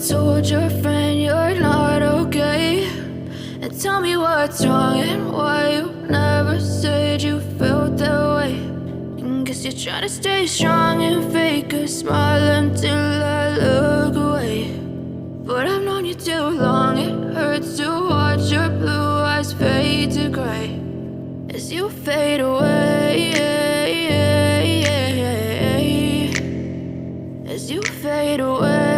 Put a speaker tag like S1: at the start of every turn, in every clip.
S1: told your friend you're not okay, and tell me what's wrong and why you never said you felt that way. And guess you're trying to stay strong and fake a smile until I look away. But I've known you too long, it hurts to watch your blue eyes fade to gray as you fade away, as you fade away.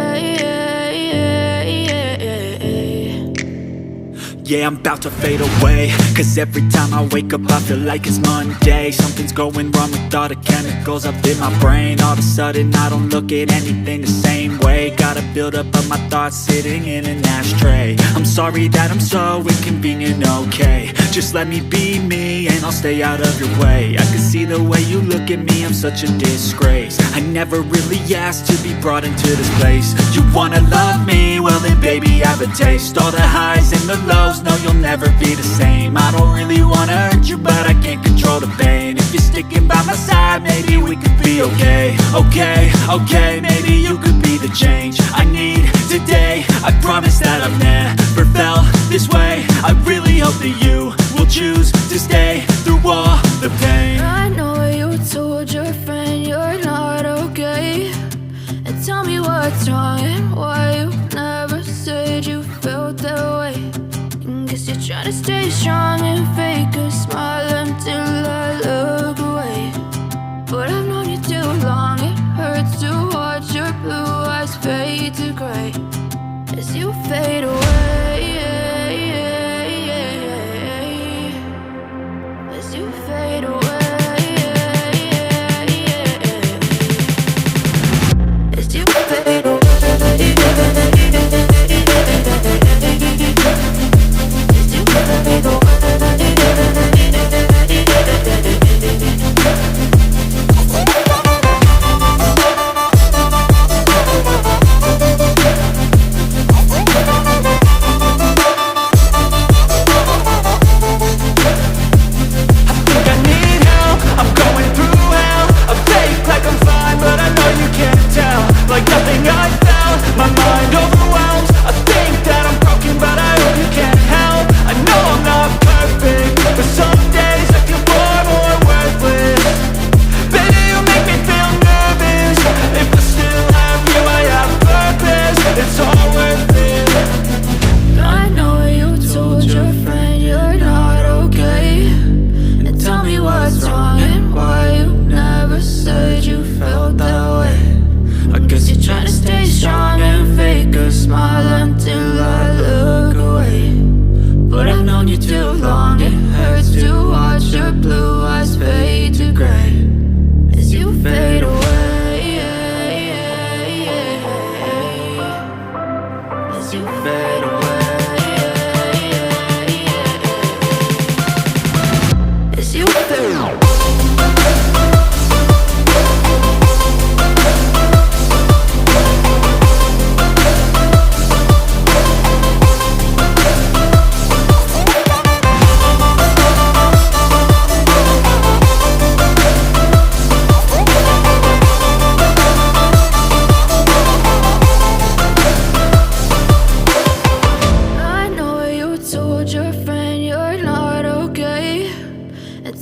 S2: Yeah, I'm about to fade away, cause every time I wake up I feel like it's Monday. Something's going wrong with all the chemicals up in my brain. All of a sudden I don't look at anything the same way. Gotta build up of my thoughts sitting in an ashtray. I'm sorry that I'm so inconvenient, okay. Just let me be me and I'll stay out of your way. I can see the way you look at me, I'm such a disgrace. I never really asked to be brought into this place. You wanna love me? Well then baby have a taste. All the highs and the lows, no you'll never be the same. I don't really wanna hurt you but I can't control the pain. If you're sticking by my side maybe we could be okay. Okay, maybe you could be the change I need today. I promise that I've never felt this way. I really hope that you will choose to stay through all the pain.
S1: I know you told your friend you're not okay, and tell me what's wrong and why you never said you felt that way. And guess you're trying to stay strong and fake a smile until I look away. But I've known you too long, it hurts to watch your blue eyes fade to gray as you fade away, as you fade away, as you fade away.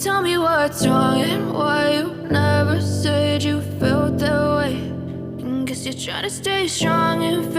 S1: Tell me what's wrong and why you never said you felt that way. And guess you're trying to stay strong and